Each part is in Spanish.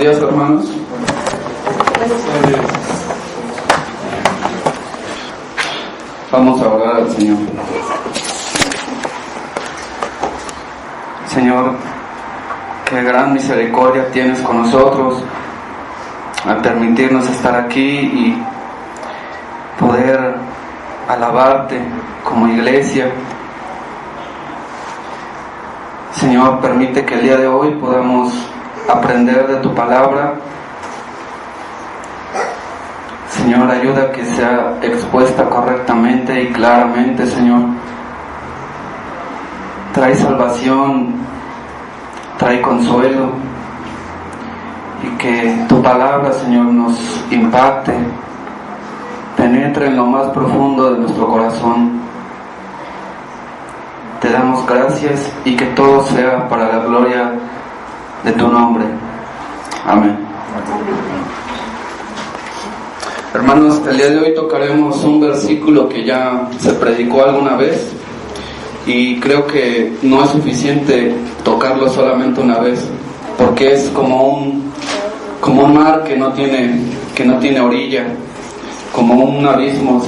días, hermanos. Vamos a orar al Señor. Señor, qué gran misericordia tienes con nosotros al permitirnos estar aquí y poder alabarte como iglesia. Señor, permite que el día de hoy podamos aprender de tu palabra. Señor, ayuda a que sea expuesta correctamente y claramente, Señor. Trae salvación, trae consuelo, y que tu palabra, Señor, nos impacte, penetre en lo más profundo de nuestro corazón. Te damos gracias y que todo sea para la gloria de tu nombre. Amén. Hermanos, el día de hoy tocaremos un versículo que ya se predicó alguna vez y creo que no es suficiente tocarlo solamente una vez, porque es como un mar que no tiene orilla, como un abismo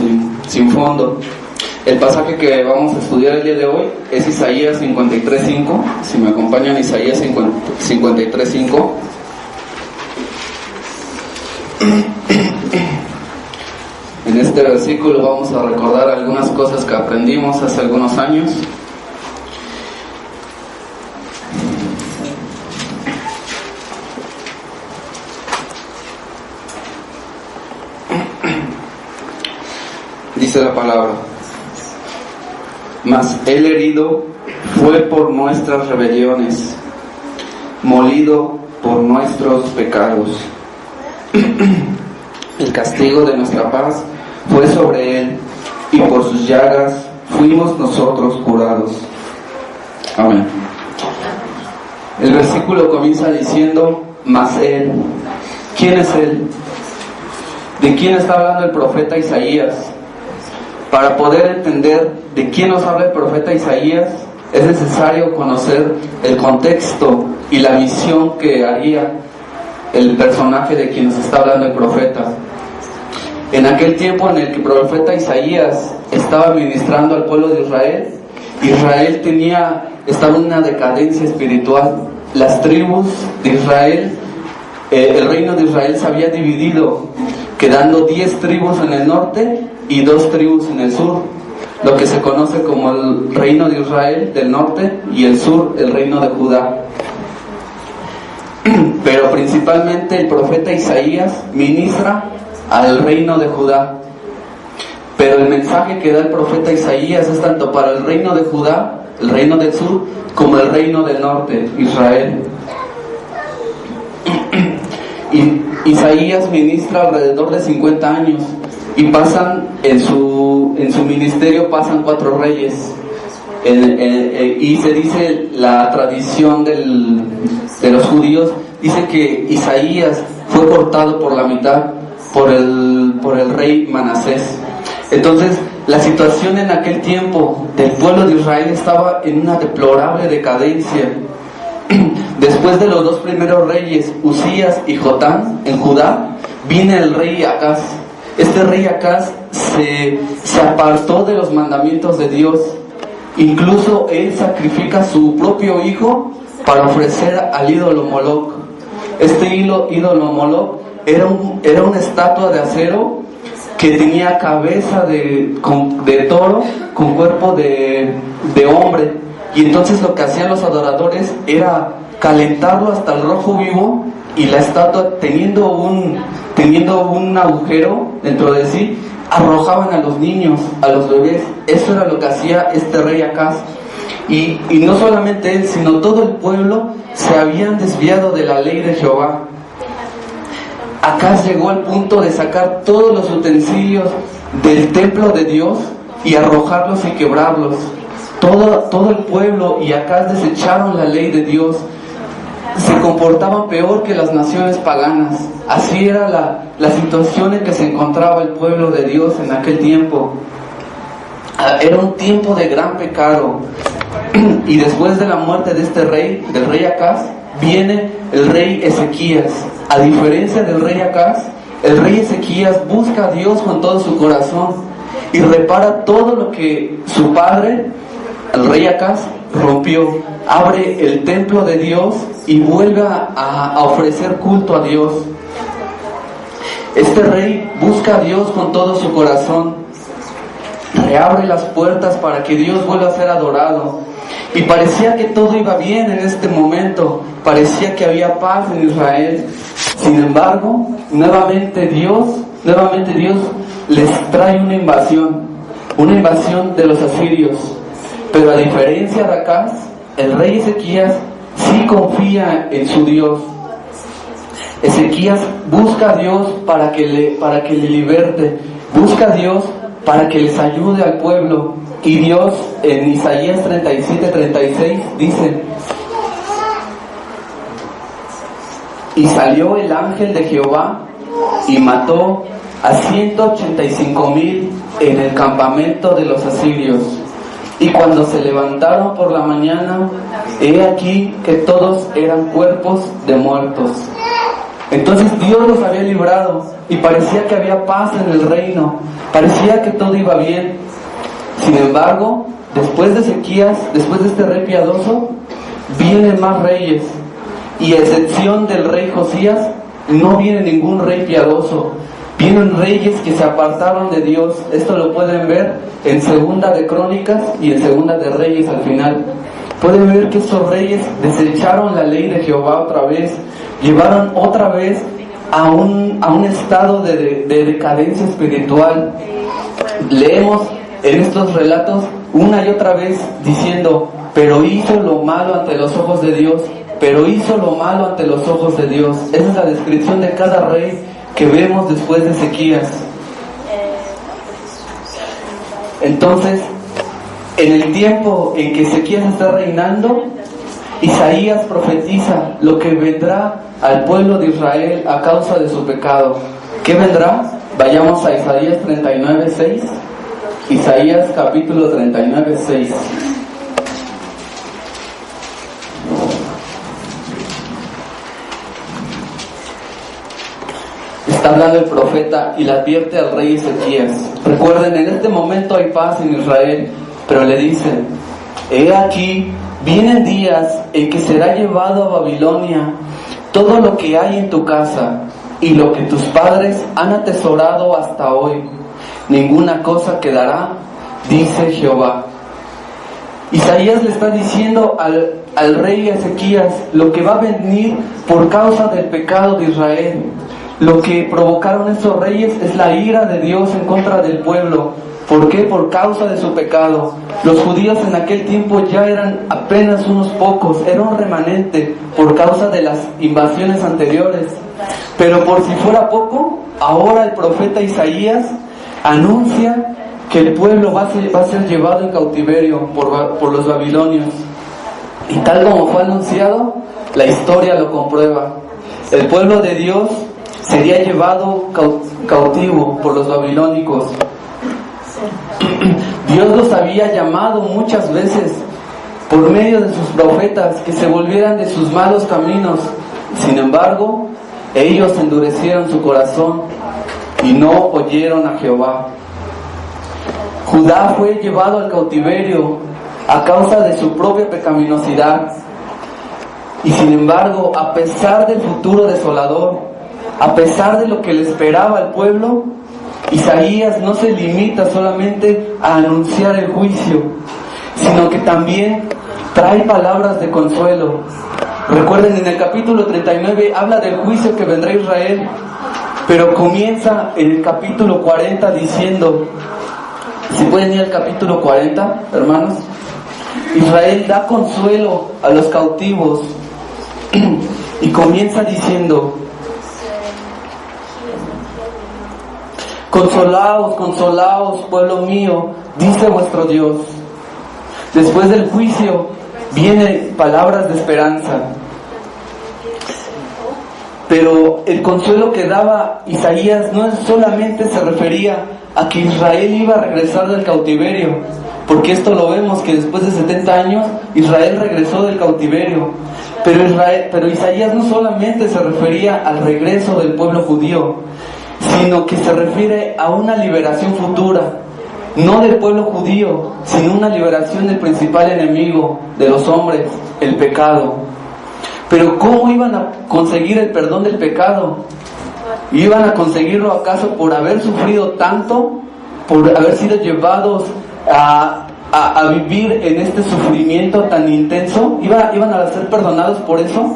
sin fondo. El pasaje que vamos a estudiar el día de hoy es Isaías 53:5. Si me acompañan, Isaías 53:5. En este versículo vamos a recordar algunas cosas que aprendimos hace algunos años. Dice la palabra: mas el herido fue por nuestras rebeliones, molido por nuestros pecados. El castigo de nuestra paz fue sobre él, y por sus llagas fuimos nosotros curados. Amén. El versículo comienza diciendo: mas él. ¿Quién es él? ¿De quién está hablando el profeta Isaías? Para poder entender de quién nos habla el profeta Isaías, es necesario conocer el contexto y la misión que haría el personaje de quien nos está hablando el profeta. En aquel tiempo en el que el profeta Isaías estaba ministrando al pueblo de Israel, estaba en una decadencia espiritual. Las tribus de Israel, el reino de Israel se había dividido, quedando 10 tribus en el norte y 2 tribus en el sur, lo que se conoce como el reino de Israel del norte, y el sur, el reino de Judá. Pero principalmente el profeta Isaías ministra al reino de Judá. Pero el mensaje que da el profeta Isaías es tanto para el reino de Judá, el reino del sur, como el reino del norte, Israel. Y Isaías ministra alrededor de 50 años y pasan en su ministerio 4 reyes. Y se dice, la tradición de los judíos dice que Isaías fue cortado por la mitad por el rey Manasés. Entonces, la situación en aquel tiempo del pueblo de Israel estaba en una deplorable decadencia. Después de los 2 primeros reyes, Uzías y Jotam, en Judá, viene el rey Acaz. Este rey Acaz se apartó de los mandamientos de Dios. Incluso él sacrifica a su propio hijo para ofrecer al ídolo Moloc. Este ídolo Moloc era una estatua de acero que tenía cabeza de toro con cuerpo de hombre. Y entonces lo que hacían los adoradores era calentarlo hasta el rojo vivo, y la estatua, teniendo un agujero dentro de sí, arrojaban a los niños, a los bebés. Eso era lo que hacía este rey Acaz. Y no solamente él, sino todo el pueblo se habían desviado de la ley de Jehová. Acaz llegó al punto de sacar todos los utensilios del templo de Dios y arrojarlos y quebrarlos. Todo el pueblo y Acaz desecharon la ley de Dios. Se comportaban peor que las naciones paganas. Así era la situación en que se encontraba el pueblo de Dios en aquel tiempo. Era un tiempo de gran pecado. Y después de la muerte de este rey, del rey Acaz, viene el rey Ezequías. A diferencia del rey Acaz, el rey Ezequías busca a Dios con todo su corazón y repara todo lo que su padre, el rey Acaz, rompió. Abre el templo de Dios y vuelve a ofrecer culto a Dios. Este rey busca a Dios con todo su corazón, reabre las puertas para que Dios vuelva a ser adorado. Y parecía que todo iba bien en este momento, parecía que había paz en Israel. Sin embargo, nuevamente Dios les trae una invasión de los asirios. Pero a diferencia de Acaz, el rey Ezequías sí confía en su Dios. Ezequías busca a Dios para que le liberte, busca a Dios para que les ayude al pueblo. Y Dios en Isaías 37:36 dice: y salió el ángel de Jehová y mató a 185,000 en el campamento de los asirios. Y cuando se levantaron por la mañana, he aquí que todos eran cuerpos de muertos. Entonces Dios los había librado y parecía que había paz en el reino, parecía que todo iba bien. Sin embargo, después de Ezequías, después de este rey piadoso, vienen más reyes, y a excepción del rey Josías, no viene ningún rey piadoso. Vienen reyes que se apartaron de Dios. Esto lo pueden ver en Segunda de Crónicas y en Segunda de Reyes al final. Pueden ver que estos reyes desecharon la ley de Jehová otra vez, llevaron otra vez a un estado de decadencia espiritual. Leemos en estos relatos una y otra vez diciendo: pero hizo lo malo ante los ojos de Dios, pero hizo lo malo ante los ojos de Dios. Esa es la descripción de cada rey que vemos después de Ezequías. Entonces, en el tiempo en que Ezequías está reinando, Isaías profetiza lo que vendrá al pueblo de Israel a causa de su pecado. ¿Qué vendrá? Vayamos a Isaías 39:6. Isaías capítulo 39:6. Está hablando el profeta y le advierte al rey Ezequías. Recuerden, en este momento hay paz en Israel, pero le dice: he aquí, vienen días en que será llevado a Babilonia todo lo que hay en tu casa y lo que tus padres han atesorado hasta hoy. Ninguna cosa quedará, dice Jehová. Isaías le está diciendo al rey Ezequías lo que va a venir por causa del pecado de Israel. Lo que provocaron estos reyes es la ira de Dios en contra del pueblo. ¿Por qué? Por causa de su pecado. Los judíos en aquel tiempo ya eran apenas unos pocos, era un remanente por causa de las invasiones anteriores. Pero por si fuera poco, ahora el profeta Isaías anuncia que el pueblo va a ser llevado en cautiverio por los babilonios. Y tal como fue anunciado, la historia lo comprueba. El pueblo de Dios sería llevado cautivo por los babilónicos. Dios los había llamado muchas veces por medio de sus profetas que se volvieran de sus malos caminos. Sin embargo, ellos endurecieron su corazón y no oyeron a Jehová. Judá fue llevado al cautiverio a causa de su propia pecaminosidad. Y sin embargo, a pesar del futuro desolador, a pesar de lo que le esperaba al pueblo, Isaías no se limita solamente a anunciar el juicio, sino que también trae palabras de consuelo. Recuerden, en el capítulo 39 habla del juicio que vendrá a Israel, pero comienza en el capítulo 40 diciendo, si pueden ir al capítulo 40, hermanos, Israel da consuelo a los cautivos y comienza diciendo: consolaos, consolaos, pueblo mío, dice vuestro Dios. Después del juicio vienen palabras de esperanza. Pero el consuelo que daba Isaías no solamente se refería a que Israel iba a regresar del cautiverio, porque esto lo vemos que después de 70 años Israel regresó del cautiverio. Pero Isaías no solamente se refería al regreso del pueblo judío, sino que se refiere a una liberación futura, no del pueblo judío, sino una liberación del principal enemigo de los hombres, el pecado. Pero ¿cómo iban a conseguir el perdón del pecado? ¿Iban a conseguirlo acaso por haber sufrido tanto, por haber sido llevados a vivir en este sufrimiento tan intenso? ¿Iban a ser perdonados por eso?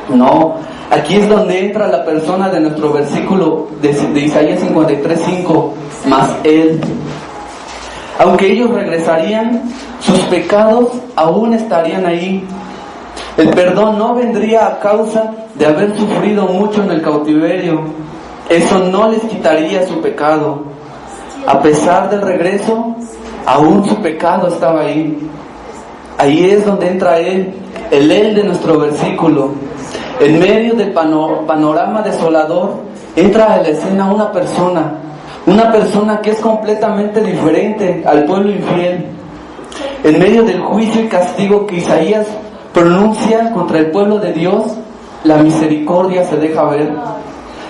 No. Aquí es donde entra la persona de nuestro versículo de Isaías 53:5, mas Él. Aunque ellos regresarían, sus pecados aún estarían ahí. El perdón no vendría a causa de haber sufrido mucho en el cautiverio. Eso no les quitaría su pecado. A pesar del regreso, aún su pecado estaba ahí. Ahí es donde entra Él, el Él de nuestro versículo. En medio del panorama desolador, entra a la escena una persona que es completamente diferente al pueblo infiel. En medio del juicio y castigo que Isaías pronuncia contra el pueblo de Dios, la misericordia se deja ver.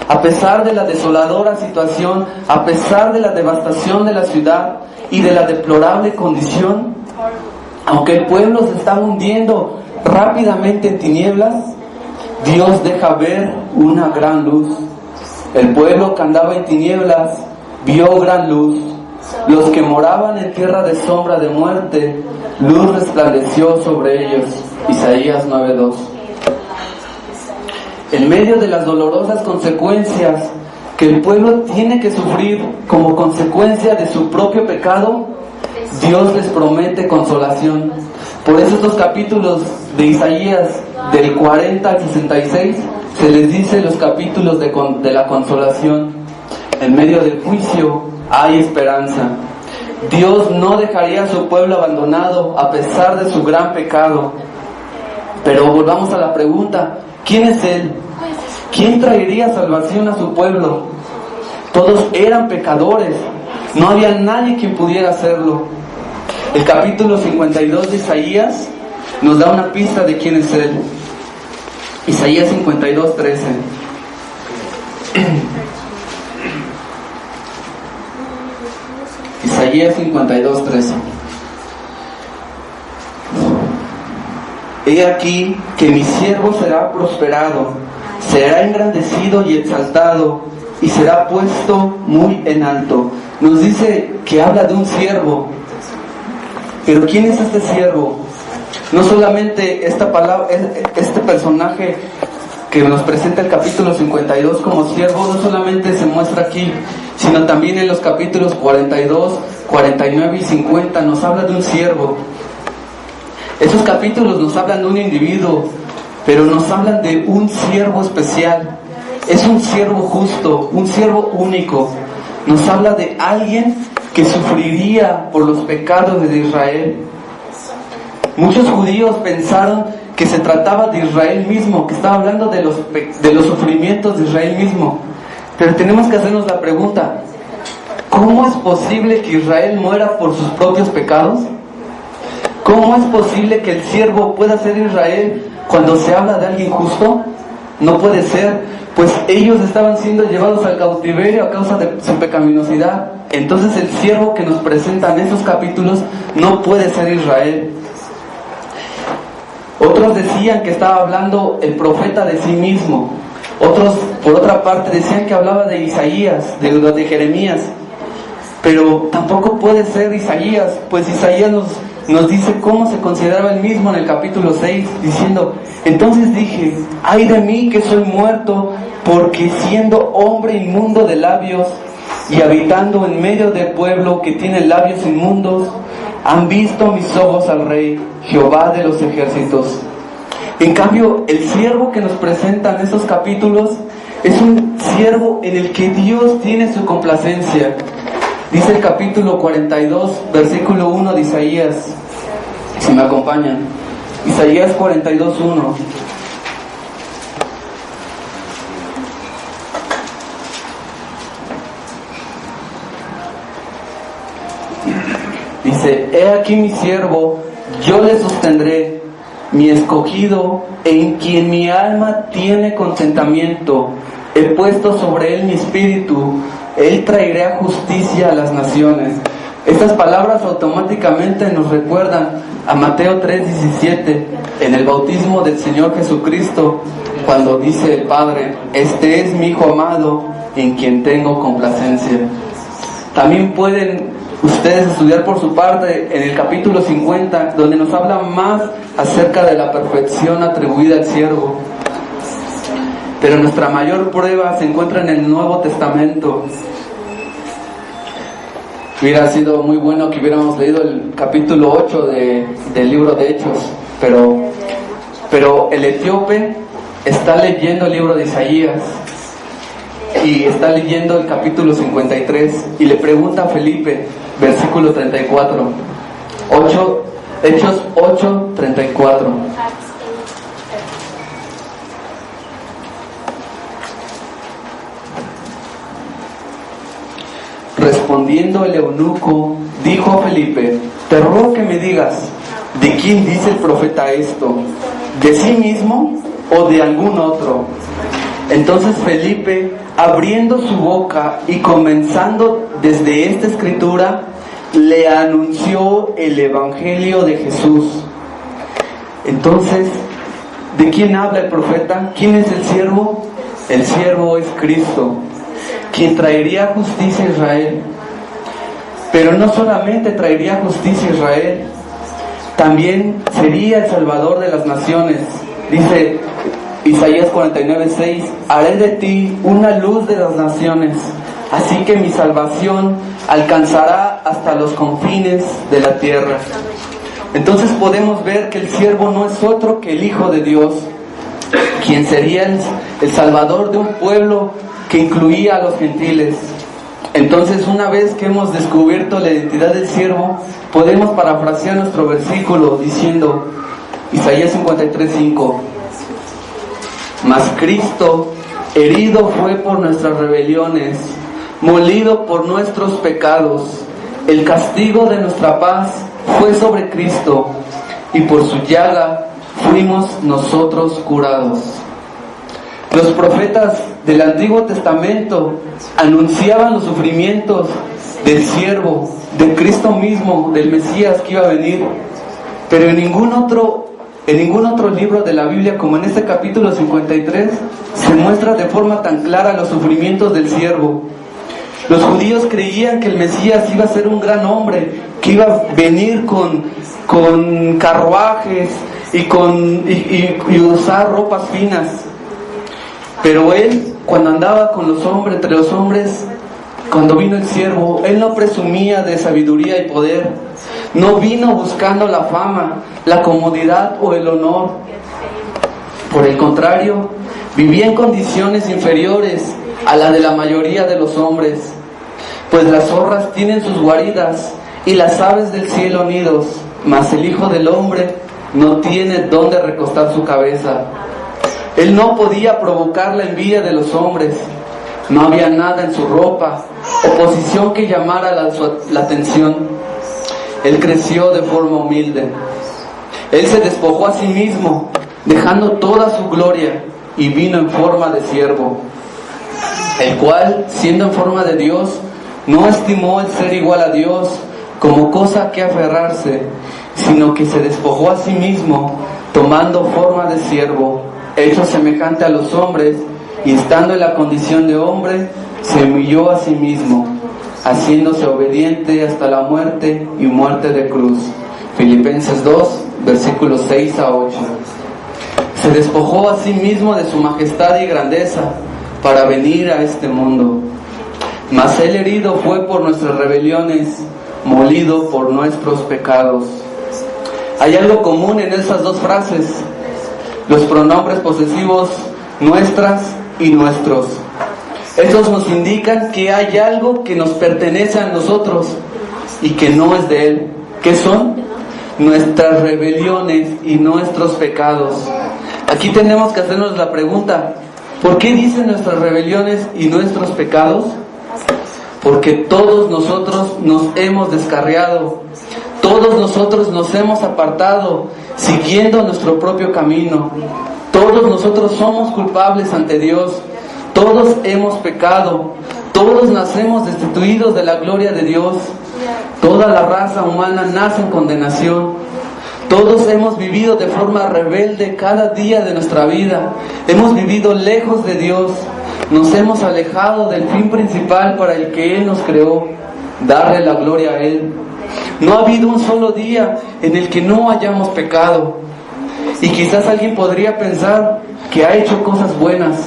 A pesar de la desoladora situación, a pesar de la devastación de la ciudad y de la deplorable condición, aunque el pueblo se estaba hundiendo rápidamente en tinieblas, Dios deja ver una gran luz. El pueblo que andaba en tinieblas vio gran luz. Los que moraban en tierra de sombra de muerte, luz resplandeció sobre ellos. Isaías 9:2. En medio de las dolorosas consecuencias que el pueblo tiene que sufrir como consecuencia de su propio pecado, Dios les promete consolación. Por eso estos capítulos de Isaías, del 40 al 66, se les dice los capítulos de la consolación. En medio del juicio hay esperanza. Dios no dejaría a su pueblo abandonado a pesar de su gran pecado. Pero volvamos a la pregunta, ¿quién es Él? ¿Quién traería salvación a su pueblo? Todos eran pecadores, no había nadie quien pudiera hacerlo. El capítulo 52 de Isaías nos da una pista de quién es Él. Isaías 52:13. Isaías 52:13. He aquí que mi siervo será prosperado, será engrandecido y exaltado, y será puesto muy en alto. Nos dice que habla de un siervo. Pero ¿quién es este siervo? No solamente esta palabra, este personaje que nos presenta el capítulo 52 como siervo, no solamente se muestra aquí, sino también en los capítulos 42, 49 y 50 nos habla de un siervo. Esos capítulos nos hablan de un individuo, pero nos hablan de un siervo especial. Es un siervo justo, un siervo único. Nos habla de alguien que sufriría por los pecados de Israel. Muchos judíos pensaron que se trataba de Israel mismo, que estaba hablando de los sufrimientos de Israel mismo. Pero tenemos que hacernos la pregunta, ¿cómo es posible que Israel muera por sus propios pecados? ¿Cómo es posible que el siervo pueda ser Israel cuando se habla de alguien justo? No puede ser, pues ellos estaban siendo llevados al cautiverio a causa de su pecaminosidad. Entonces el siervo que nos presentan esos capítulos no puede ser Israel. Otros decían que estaba hablando el profeta de sí mismo. Otros, por otra parte, decían que hablaba de Isaías, de Jeremías. Pero tampoco puede ser Isaías, pues Isaías nos dice cómo se consideraba él mismo en el capítulo 6, diciendo: entonces dije, ay de mí que soy muerto, porque siendo hombre inmundo de labios y habitando en medio de pueblo que tiene labios inmundos, han visto mis ojos al Rey, Jehová de los ejércitos. En cambio, el siervo que nos presentan estos capítulos es un siervo en el que Dios tiene su complacencia. Dice el capítulo 42, versículo 1 de Isaías, si me acompañan. Isaías 42:1. Dice: he aquí mi siervo, yo le sostendré, mi escogido, en quien mi alma tiene contentamiento. He puesto sobre él mi espíritu, él traerá justicia a las naciones. Estas palabras automáticamente nos recuerdan a Mateo 3:17, en el bautismo del Señor Jesucristo, cuando dice el Padre: este es mi Hijo amado, en quien tengo complacencia. También pueden ustedes estudiar por su parte en el capítulo 50, donde nos habla más acerca de la perfección atribuida al siervo. Pero nuestra mayor prueba se encuentra en el Nuevo Testamento. Hubiera sido muy bueno que hubiéramos leído el capítulo 8 del libro de Hechos, pero el etíope está leyendo el libro de Isaías y está leyendo el capítulo 53 y le pregunta a Felipe, versículo 34, Hechos 8:34. Respondiendo el eunuco, dijo a Felipe: te ruego que me digas, ¿de quién dice el profeta esto? ¿De sí mismo o de algún otro? Entonces Felipe, abriendo su boca y comenzando desde esta escritura, le anunció el evangelio de Jesús. Entonces, ¿de quién habla el profeta? ¿Quién es el siervo? El siervo es Cristo, quien traería justicia a Israel. Pero no solamente traería justicia a Israel, también sería el Salvador de las naciones. Dice Isaías 49:6, haré de ti una luz de las naciones, así que mi salvación alcanzará hasta los confines de la tierra. Entonces podemos ver que el siervo no es otro que el Hijo de Dios, quien sería el Salvador de un pueblo que incluía a los gentiles. Entonces, una vez que hemos descubierto la identidad del siervo, podemos parafrasear nuestro versículo diciendo, Isaías 53:5, mas Cristo herido fue por nuestras rebeliones, molido por nuestros pecados, el castigo de nuestra paz fue sobre Cristo, y por su llaga fuimos nosotros curados. Los profetas del Antiguo Testamento anunciaban los sufrimientos del siervo, de Cristo mismo, del Mesías que iba a venir, pero en ningún otro libro de la Biblia, como en este capítulo 53, se muestra de forma tan clara los sufrimientos del siervo. Los judíos creían que el Mesías iba a ser un gran hombre, que iba a venir con carruajes y usar ropas finas. Pero él, cuando andaba con los hombres, entre los hombres, cuando vino el siervo, él no presumía de sabiduría y poder. No vino buscando la fama, la comodidad o el honor. Por el contrario, vivía en condiciones inferiores a la de la mayoría de los hombres. Pues las zorras tienen sus guaridas y las aves del cielo nidos, mas el Hijo del Hombre no tiene dónde recostar su cabeza. Él no podía provocar la envidia de los hombres. No había nada en su ropa o posición que llamara la atención. Él creció de forma humilde. Él se despojó a sí mismo, dejando toda su gloria, y vino en forma de siervo, el cual, siendo en forma de Dios, no estimó el ser igual a Dios como cosa que aferrarse, sino que se despojó a sí mismo, tomando forma de siervo, hecho semejante a los hombres, y estando en la condición de hombre, se humilló a sí mismo, haciéndose obediente hasta la muerte y muerte de cruz. Filipenses 2, versículos 6-8. Se despojó a sí mismo de su majestad y grandeza para venir a este mundo. Mas él herido fue por nuestras rebeliones, molido por nuestros pecados. Hay algo común en esas dos frases: los pronombres posesivos nuestras y nuestros. Estos nos indican que hay algo que nos pertenece a nosotros y que no es de él. ¿Qué son? Nuestras rebeliones y nuestros pecados. Aquí tenemos que hacernos la pregunta: ¿por qué dicen nuestras rebeliones y nuestros pecados? Porque todos nosotros nos hemos descarriado, todos nosotros nos hemos apartado siguiendo nuestro propio camino. Todos nosotros somos culpables ante Dios, todos hemos pecado, todos nacemos destituidos de la gloria de Dios, toda la raza humana nace en condenación. Todos hemos vivido de forma rebelde cada día de nuestra vida, hemos vivido lejos de Dios, nos hemos alejado del fin principal para el que Él nos creó, darle la gloria a Él. No ha habido un solo día en el que no hayamos pecado. Y quizás alguien podría pensar que ha hecho cosas buenas,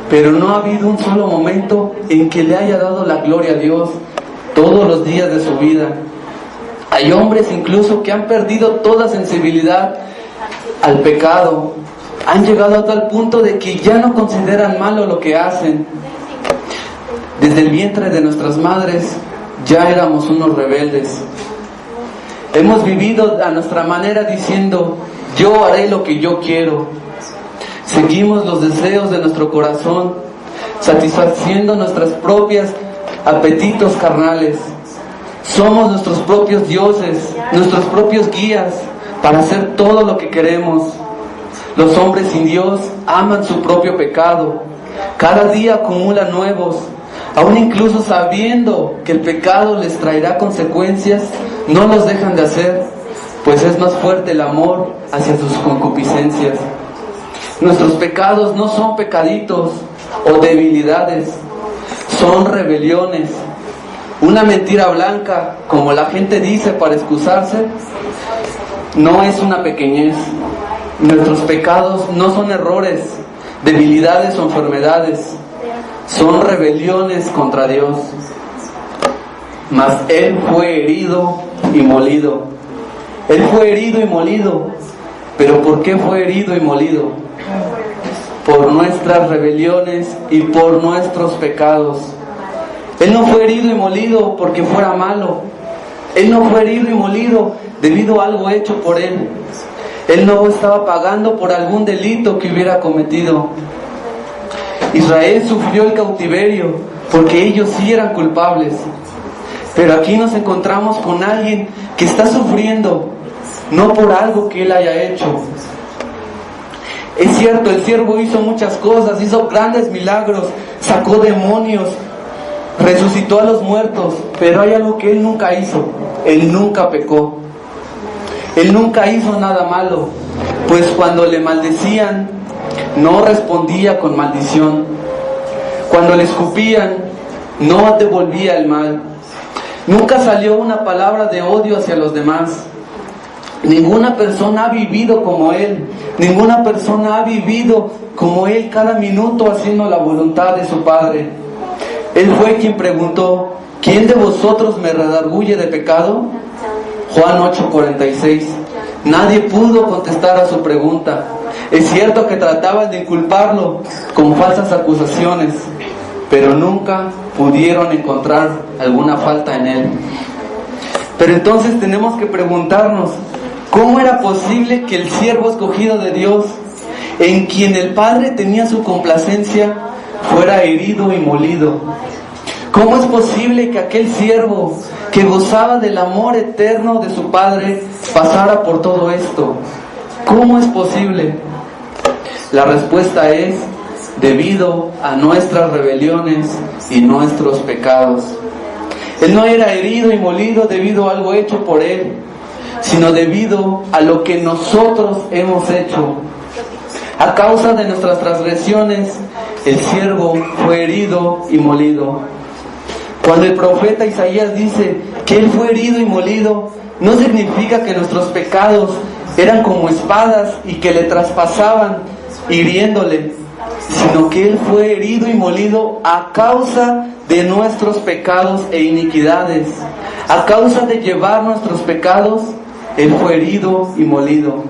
pero no ha habido un solo momento en que le haya dado la gloria a Dios todos los días de su vida. Hay hombres incluso que han perdido toda sensibilidad al pecado, han llegado a tal punto de que ya no consideran malo lo que hacen. Desde el vientre de nuestras madres ya éramos unos rebeldes. Hemos vivido a nuestra manera diciendo: yo haré lo que yo quiero. Seguimos los deseos de nuestro corazón, satisfaciendo nuestros propios apetitos carnales. Somos nuestros propios dioses, nuestros propios guías para hacer todo lo que queremos. Los hombres sin Dios aman su propio pecado. Cada día acumulan nuevos. Aún incluso sabiendo que el pecado les traerá consecuencias, no los dejan de hacer, pues es más fuerte el amor hacia sus concupiscencias. Nuestros pecados no son pecaditos o debilidades, son rebeliones. Una mentira blanca, como la gente dice para excusarse, no es una pequeñez. Nuestros pecados no son errores, debilidades o enfermedades, son rebeliones contra Dios. Mas Él fue herido y molido. Él fue herido y molido. ¿Pero por qué fue herido y molido? Por nuestras rebeliones y por nuestros pecados. Él no fue herido y molido porque fuera malo. Él no fue herido y molido debido a algo hecho por Él. Él no estaba pagando por algún delito que hubiera cometido. Israel sufrió el cautiverio porque ellos sí eran culpables. Pero aquí nos encontramos con alguien que está sufriendo, no por algo que Él haya hecho. Es cierto, el siervo hizo muchas cosas, hizo grandes milagros, sacó demonios, resucitó a los muertos, pero hay algo que Él nunca hizo. Él nunca pecó. Él nunca hizo nada malo, pues cuando le maldecían, no respondía con maldición. Cuando le escupían, no devolvía el mal. Nunca salió una palabra de odio hacia los demás. Ninguna persona ha vivido como Él. Ninguna persona ha vivido como Él cada minuto haciendo la voluntad de su Padre. Él fue quien preguntó: ¿quién de vosotros me redarguye de pecado? Juan 8:46. Nadie pudo contestar a su pregunta. Es cierto que trataban de inculparlo con falsas acusaciones, pero nunca pudieron encontrar alguna falta en Él. Pero entonces tenemos que preguntarnos: ¿cómo era posible que el siervo escogido de Dios, en quien el Padre tenía su complacencia, fuera herido y molido? ¿Cómo es posible que aquel siervo que gozaba del amor eterno de su Padre pasara por todo esto? ¿Cómo es posible? La respuesta es: debido a nuestras rebeliones y nuestros pecados. Él no era herido y molido debido a algo hecho por Él, sino debido a lo que nosotros hemos hecho. A causa de nuestras transgresiones, el siervo fue herido y molido. Cuando el profeta Isaías dice que Él fue herido y molido, no significa que nuestros pecados eran como espadas y que le traspasaban hiriéndole, sino que Él fue herido y molido a causa de nuestros pecados e iniquidades. A causa de llevar nuestros pecados, Él fue herido y molido.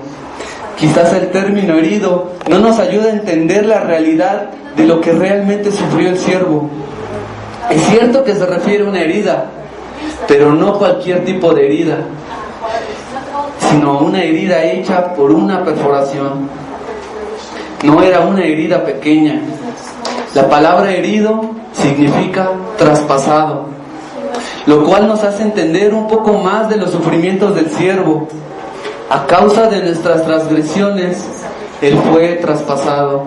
Quizás el término herido no nos ayuda a entender la realidad de lo que realmente sufrió el siervo. Es cierto que se refiere a una herida, pero no cualquier tipo de herida, sino una herida hecha por una perforación. No era una herida pequeña. La palabra herido significa traspasado, lo cual nos hace entender un poco más de los sufrimientos del siervo. A causa de nuestras transgresiones, Él fue traspasado.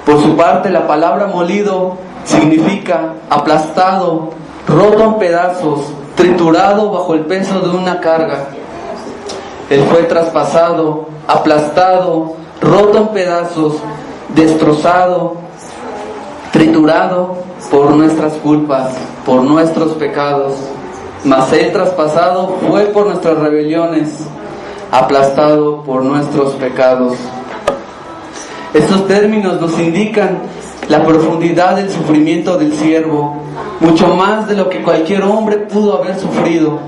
Por su parte, la palabra molido significa aplastado, roto en pedazos, triturado bajo el peso de una carga. Él fue traspasado, aplastado, roto en pedazos, destrozado, triturado por nuestras culpas, por nuestros pecados. Mas Él traspasado fue por nuestras rebeliones, aplastado por nuestros pecados. Estos términos nos indican la profundidad del sufrimiento del siervo, mucho más de lo que cualquier hombre pudo haber sufrido.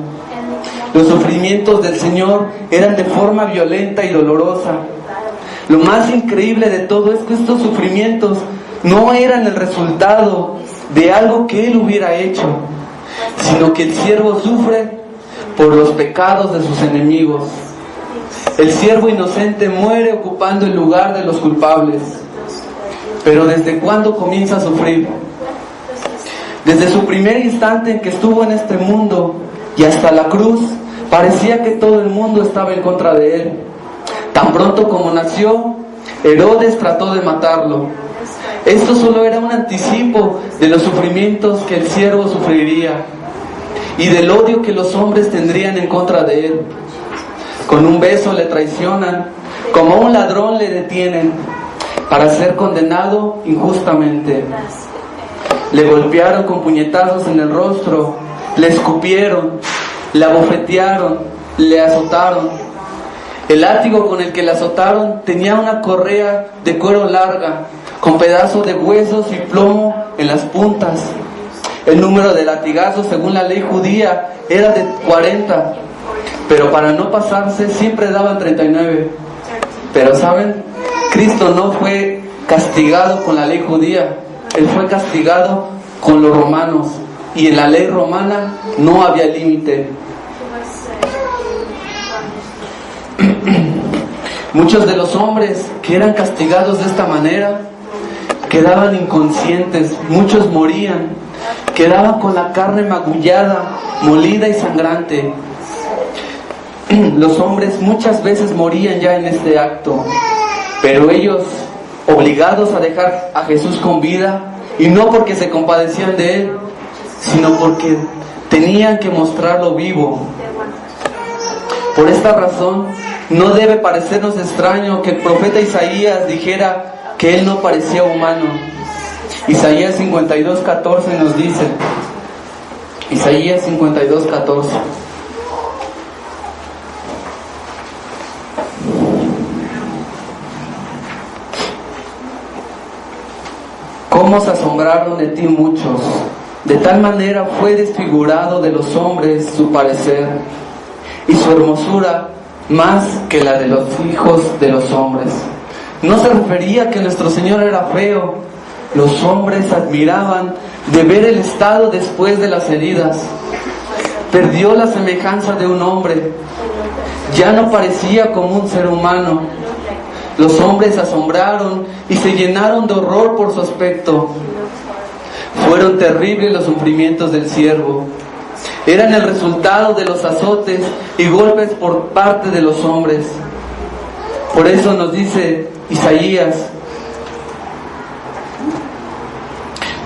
Los sufrimientos del Señor eran de forma violenta y dolorosa. Lo más increíble de todo es que estos sufrimientos no eran el resultado de algo que Él hubiera hecho, sino que el siervo sufre por los pecados de sus enemigos. El siervo inocente muere ocupando el lugar de los culpables. Pero ¿desde cuándo comienza a sufrir? Desde su primer instante en que estuvo en este mundo y hasta la cruz, parecía que todo el mundo estaba en contra de Él. Tan pronto como nació, Herodes trató de matarlo. Esto solo era un anticipo de los sufrimientos que el siervo sufriría y del odio que los hombres tendrían en contra de Él. Con un beso le traicionan, como a un ladrón le detienen para ser condenado injustamente. Le golpearon con puñetazos en el rostro, le escupieron, le abofetearon, le azotaron. El látigo con el que le azotaron tenía una correa de cuero larga, con pedazos de huesos y plomo en las puntas. El número de latigazos, según la ley judía, era de 40, pero para no pasarse siempre daban 39. Pero ¿saben? Cristo no fue castigado con la ley judía, Él fue castigado con los romanos, y en la ley romana no había límite. Muchos de los hombres que eran castigados de esta manera quedaban inconscientes, muchos morían, quedaban con la carne magullada, molida y sangrante. Los hombres muchas veces morían ya en este acto, pero ellos, obligados a dejar a Jesús con vida, y no porque se compadecían de Él, sino porque tenían que mostrarlo vivo. Por esta razón, no debe parecernos extraño que el profeta Isaías dijera que Él no parecía humano. Isaías 52:14 nos dice, Isaías 52:14: cómo se asombraron de ti muchos, de tal manera fue desfigurado de los hombres su parecer, y su hermosura más que la de los hijos de los hombres. No se refería a que nuestro Señor era feo. Los hombres admiraban de ver el estado después de las heridas. Perdió la semejanza de un hombre, ya no parecía como un ser humano. Los hombres se asombraron y se llenaron de horror por su aspecto. Fueron terribles los sufrimientos del siervo. Eran el resultado de los azotes y golpes por parte de los hombres. Por eso nos dice Isaías: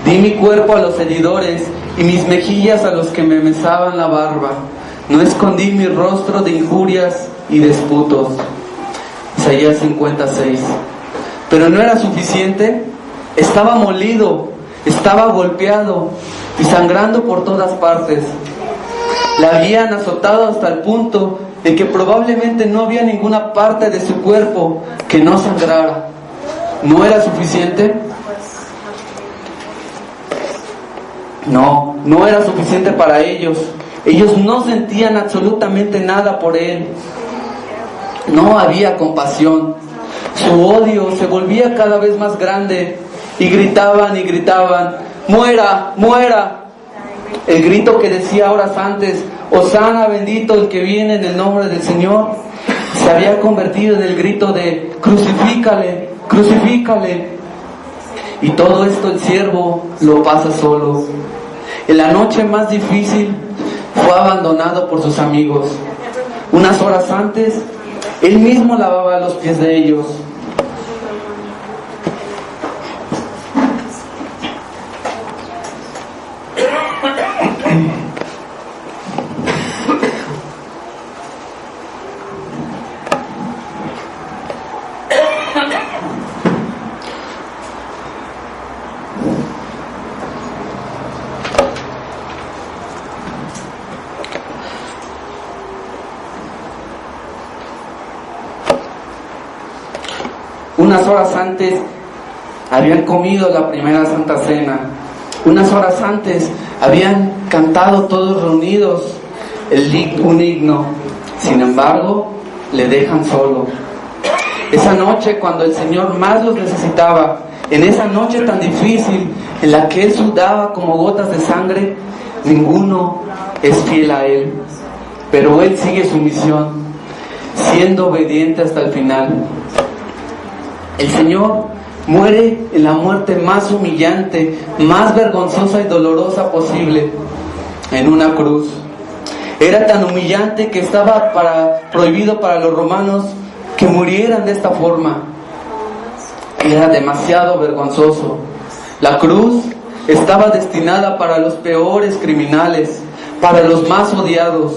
di mi cuerpo a los heridores y mis mejillas a los que me mesaban la barba. No escondí mi rostro de injurias y disputos. Isaías 56. Pero no era suficiente. Estaba molido, estaba golpeado y sangrando por todas partes. La habían azotado hasta el punto en que probablemente no había ninguna parte de su cuerpo que no sangrara. ¿No era suficiente? No era suficiente para ellos. Ellos no sentían absolutamente nada por Él. No había compasión. Su odio se volvía cada vez más grande y gritaban: ¡muera, muera! El grito que decía horas antes: Hosana, bendito el que viene en el nombre del Señor, se había convertido en el grito de crucifícale, crucifícale. Y todo esto el siervo lo pasa solo. En la noche más difícil fue abandonado por sus amigos. Unas horas antes, Él mismo lavaba los pies de ellos. Unas horas antes habían comido la primera Santa Cena. Unas horas antes habían cantado todos reunidos un himno. Sin embargo, le dejan solo. Esa noche, cuando el Señor más los necesitaba, en esa noche tan difícil, en la que Él sudaba como gotas de sangre, ninguno es fiel a Él. Pero Él sigue su misión, siendo obediente hasta el final. El Señor muere en la muerte más humillante, más vergonzosa y dolorosa posible, en una cruz. Era tan humillante que estaba prohibido para los romanos que murieran de esta forma. Era demasiado vergonzoso. La cruz estaba destinada para los peores criminales, para los más odiados.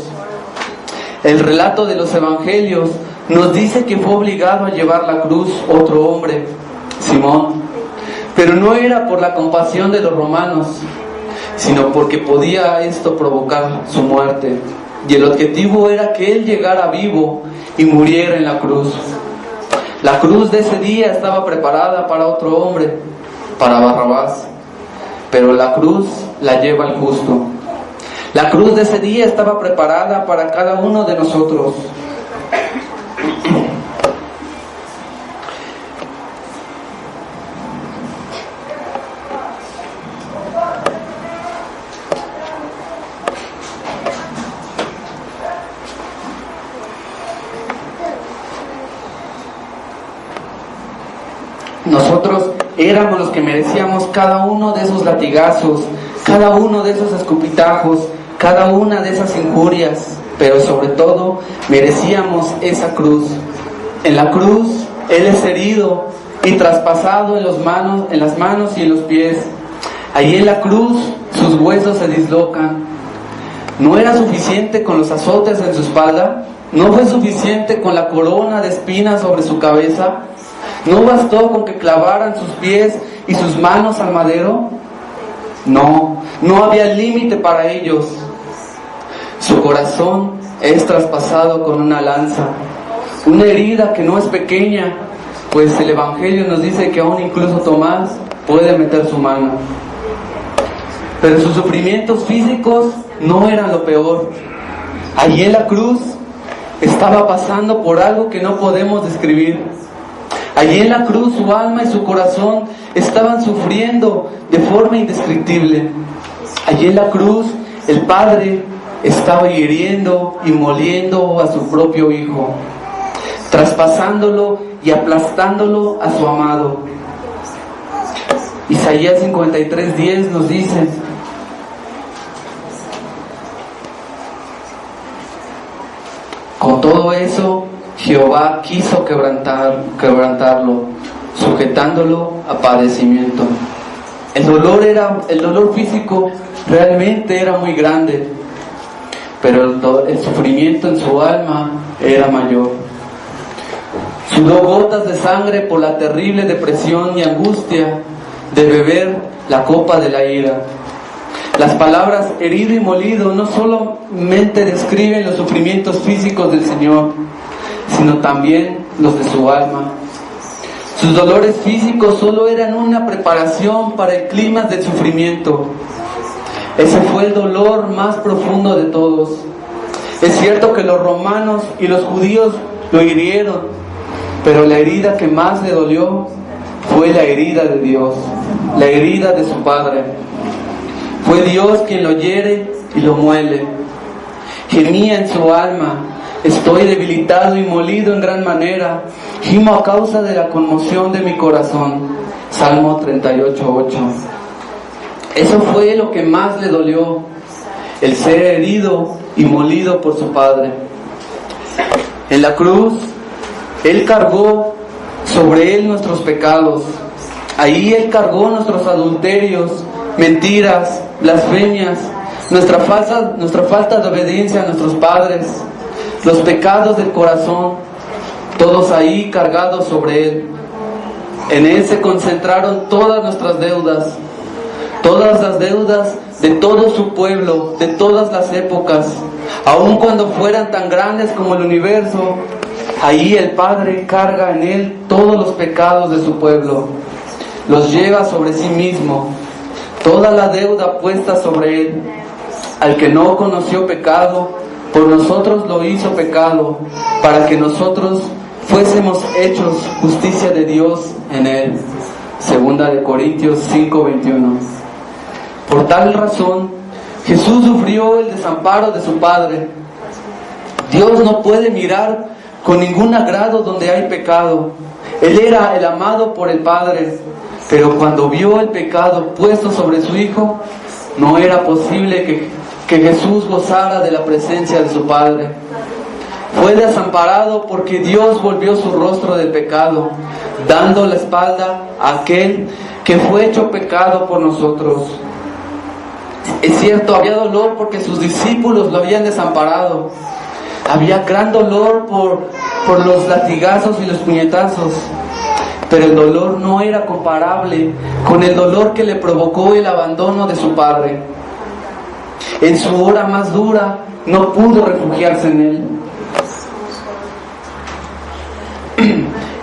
El relato de los evangelios nos dice que fue obligado a llevar la cruz otro hombre, Simón, pero no era por la compasión de los romanos, sino porque podía esto provocar su muerte, y el objetivo era que él llegara vivo y muriera en la cruz. La cruz de ese día estaba preparada para otro hombre, para Barrabás, pero la cruz la lleva el justo. La cruz de ese día estaba preparada para cada uno de nosotros. Nosotros éramos los que merecíamos cada uno de esos latigazos, cada uno de esos escupitajos, cada una de esas injurias, pero sobre todo merecíamos esa cruz. En la cruz Él es herido y traspasado en las manos y en los pies. Allí en la cruz sus huesos se dislocan. ¿No era suficiente con los azotes en su espalda? ¿No fue suficiente con la corona de espinas sobre su cabeza? ¿No bastó con que clavaran sus pies y sus manos al madero? No había límite para ellos. Su corazón es traspasado con una lanza, una herida que no es pequeña, pues el Evangelio nos dice que aún incluso Tomás puede meter su mano. Pero sus sufrimientos físicos no eran lo peor. Allí en la cruz estaba pasando por algo que no podemos describir. Allí en la cruz su alma y su corazón estaban sufriendo de forma indescriptible. Allí en la cruz el Padre estaba hiriendo y moliendo a su propio Hijo, traspasándolo y aplastándolo a su amado. Isaías 53:10 nos dice: con todo eso, Jehová quiso quebrantarlo, sujetándolo a padecimiento. El dolor físico realmente era muy grande, pero el sufrimiento en su alma era mayor. Sudó gotas de sangre por la terrible depresión y angustia de beber la copa de la ira. Las palabras herido y molido no solamente describen los sufrimientos físicos del Señor, sino también los de su alma. Sus dolores físicos solo eran una preparación para el clímax del sufrimiento. Ese fue el dolor más profundo de todos. Es cierto que los romanos y los judíos lo hirieron, pero la herida que más le dolió fue la herida de Dios, la herida de su Padre. Fue Dios quien lo hiere y lo muele. Gemía en su alma: estoy debilitado y molido en gran manera, gimo a causa de la conmoción de mi corazón. Salmo 38:8. Eso fue lo que más le dolió, el ser herido y molido por su Padre. En la cruz, Él cargó sobre Él nuestros pecados. Ahí Él cargó nuestros adulterios, mentiras, blasfemias, nuestra falta de obediencia a nuestros padres, los pecados del corazón, todos ahí cargados sobre Él. En Él se concentraron todas nuestras deudas, todas las deudas de todo su pueblo, de todas las épocas, aun cuando fueran tan grandes como el universo. Ahí el Padre carga en Él todos los pecados de su pueblo, los lleva sobre sí mismo, toda la deuda puesta sobre Él. Al que no conoció pecado, por nosotros lo hizo pecado, para que nosotros fuésemos hechos justicia de Dios en Él. Segunda de Corintios 5:21. Por tal razón, Jesús sufrió el desamparo de su Padre. Dios no puede mirar con ningún agrado donde hay pecado. Él era el amado por el Padre, pero cuando vio el pecado puesto sobre su Hijo, no era posible que Jesús gozara de la presencia de su Padre. Fue desamparado porque Dios volvió su rostro del pecado, dando la espalda a aquel que fue hecho pecado por nosotros. Es cierto, había dolor porque sus discípulos lo habían desamparado. Había gran dolor por los latigazos y los puñetazos. Pero el dolor no era comparable con el dolor que le provocó el abandono de su Padre. En su hora más dura no pudo refugiarse en Él.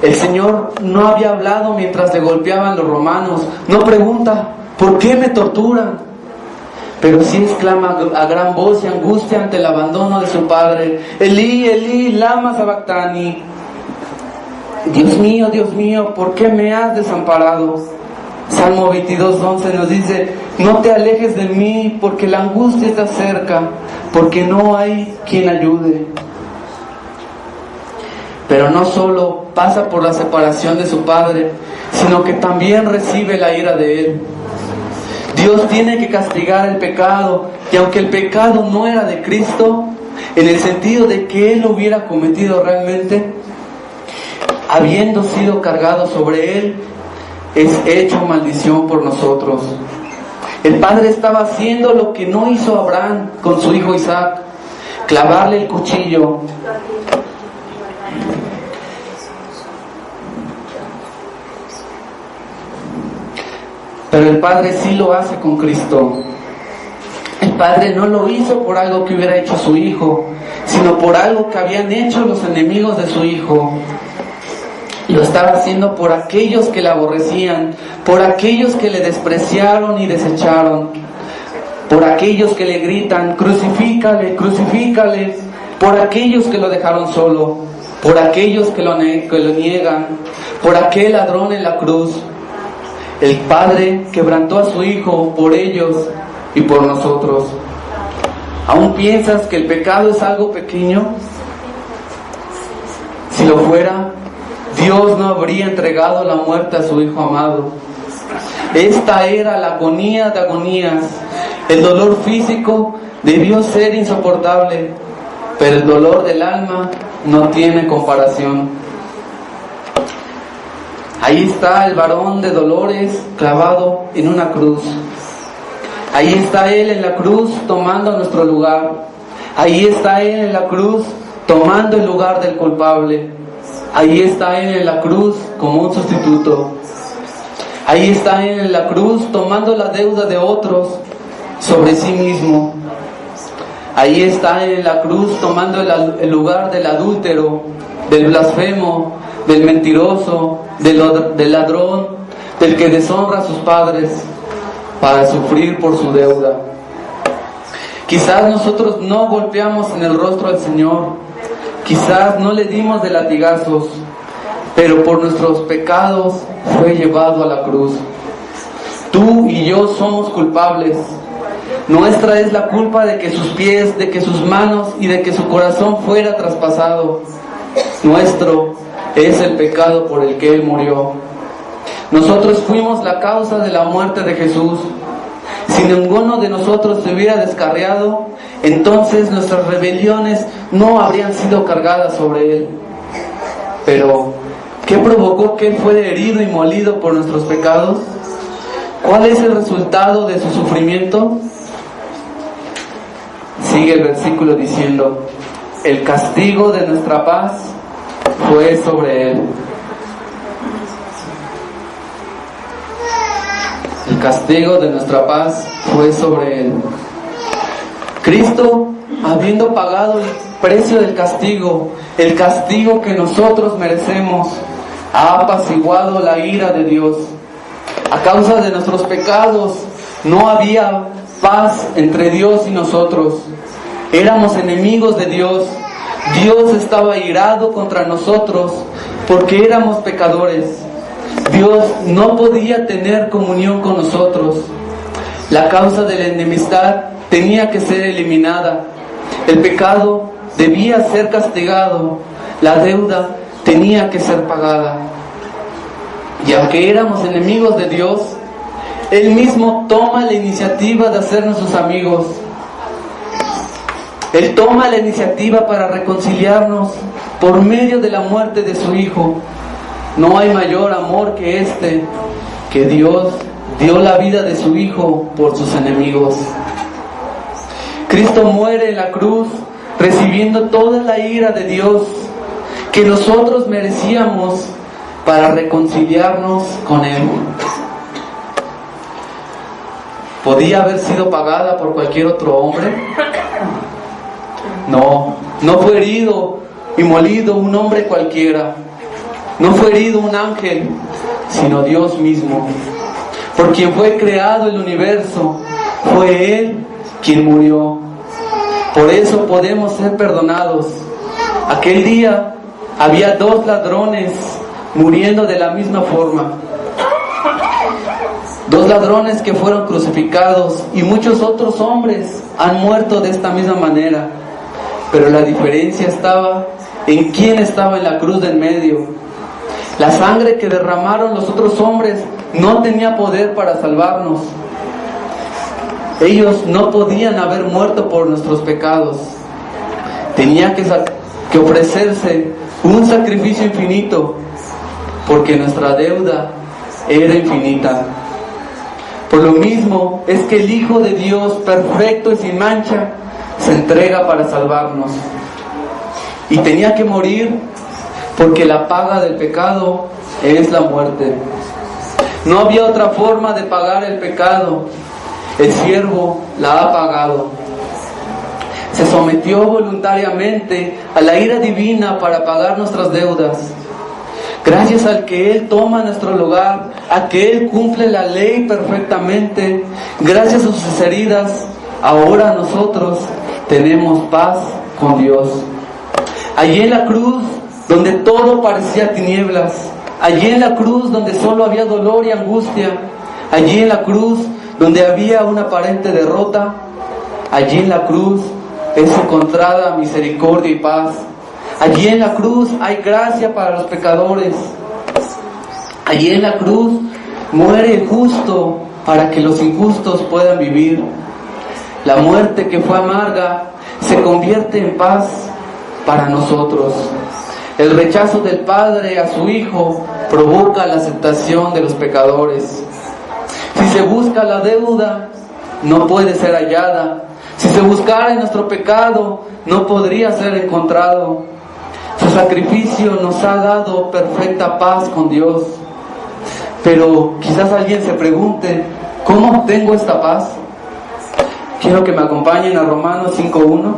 El Señor no había hablado mientras le golpeaban los romanos. No pregunta, ¿por qué me torturan? Pero sí exclama a gran voz y angustia ante el abandono de su Padre: Elí, Elí, lama sabactani. Dios mío, ¿por qué me has desamparado? Salmo 22:11 nos dice: no te alejes de mí, porque la angustia está cerca, porque no hay quien ayude. Pero no solo pasa por la separación de su Padre, sino que también recibe la ira de Él. Dios tiene que castigar el pecado, y aunque el pecado no era de Cristo, en el sentido de que Él lo hubiera cometido realmente, habiendo sido cargado sobre Él, es hecho maldición por nosotros. El Padre estaba haciendo lo que no hizo Abraham con su hijo Isaac: clavarle el cuchillo. Pero el Padre sí lo hace con Cristo. El Padre no lo hizo por algo que hubiera hecho su Hijo, sino por algo que habían hecho los enemigos de su Hijo. Lo estaba haciendo por aquellos que le aborrecían, por aquellos que le despreciaron y desecharon, por aquellos que le gritan: crucifícale, crucifícale, por aquellos que lo dejaron solo, por aquellos que lo niegan, por aquel ladrón en la cruz. El Padre quebrantó a su Hijo por ellos y por nosotros. ¿Aún piensas que el pecado es algo pequeño? Si lo fuera, Dios no habría entregado la muerte a su Hijo amado. Esta era la agonía de agonías. El dolor físico debió ser insoportable, pero el dolor del alma no tiene comparación. Ahí está el varón de dolores clavado en una cruz. Ahí está Él en la cruz tomando nuestro lugar. Ahí está Él en la cruz tomando el lugar del culpable. Ahí está Él en la cruz como un sustituto. Ahí está Él en la cruz tomando la deuda de otros sobre sí mismo. Ahí está Él en la cruz tomando el lugar del adúltero, del blasfemo, del mentiroso, del ladrón, del que deshonra a sus padres, para sufrir por su deuda. Quizás nosotros no golpeamos en el rostro al Señor, quizás no le dimos de latigazos, pero por nuestros pecados fue llevado a la cruz. Tú y yo somos culpables. Nuestra es la culpa de que sus pies, de que sus manos y de que su corazón fuera traspasado. Nuestro es el pecado por el que Él murió. Nosotros fuimos la causa de la muerte de Jesús. Si ninguno de nosotros se hubiera descarriado, entonces nuestras rebeliones no habrían sido cargadas sobre Él. Pero, ¿qué provocó que Él fuera herido y molido por nuestros pecados? ¿Cuál es el resultado de su sufrimiento? Sigue el versículo diciendo: el castigo de nuestra paz fue sobre Él. El castigo de nuestra paz fue sobre Él. Cristo, habiendo pagado el precio del castigo, el castigo que nosotros merecemos, ha apaciguado la ira de Dios. A causa de nuestros pecados, no había paz entre Dios y nosotros. Éramos enemigos de Dios. Dios estaba irado contra nosotros porque éramos pecadores. Dios no podía tener comunión con nosotros. La causa de la enemistad tenía que ser eliminada. El pecado debía ser castigado. La deuda tenía que ser pagada. Y aunque éramos enemigos de Dios, Él mismo toma la iniciativa de hacernos sus amigos. Él toma la iniciativa para reconciliarnos por medio de la muerte de su Hijo. No hay mayor amor que este, que Dios dio la vida de su Hijo por sus enemigos. Cristo muere en la cruz, recibiendo toda la ira de Dios que nosotros merecíamos para reconciliarnos con Él. ¿Podía haber sido pagada por cualquier otro hombre? No fue herido y molido un hombre cualquiera. No fue herido un ángel, sino Dios mismo. Por quien fue creado el universo, fue Él quien murió. Por eso podemos ser perdonados. Aquel día había 2 ladrones muriendo de la misma forma. 2 ladrones que fueron crucificados, y muchos otros hombres han muerto de esta misma manera. Pero la diferencia estaba en quién estaba en la cruz del medio. La sangre que derramaron los otros hombres no tenía poder para salvarnos. Ellos no podían haber muerto por nuestros pecados. Tenía que ofrecerse un sacrificio infinito, porque nuestra deuda era infinita. Por lo mismo es que el Hijo de Dios, perfecto y sin mancha, se entrega para salvarnos. Y tenía que morir porque la paga del pecado es la muerte. No había otra forma de pagar el pecado. El siervo la ha pagado. Se sometió voluntariamente a la ira divina para pagar nuestras deudas. Gracias al que Él toma nuestro lugar, a que Él cumple la ley perfectamente, gracias a sus heridas, ahora nosotros tenemos paz con Dios. Allí en la cruz, donde todo parecía tinieblas, allí en la cruz donde solo había dolor y angustia, allí en la cruz donde había una aparente derrota, allí en la cruz es encontrada misericordia y paz. Allí en la cruz hay gracia para los pecadores. Allí en la cruz muere el justo para que los injustos puedan vivir. La muerte que fue amarga se convierte en paz para nosotros. El rechazo del Padre a su Hijo provoca la aceptación de los pecadores. Si se busca la deuda, no puede ser hallada. Si se buscara en nuestro pecado, no podría ser encontrado. Su sacrificio nos ha dado perfecta paz con Dios. Pero quizás alguien se pregunte, ¿cómo obtengo esta paz? Quiero que me acompañen a Romanos 5:1.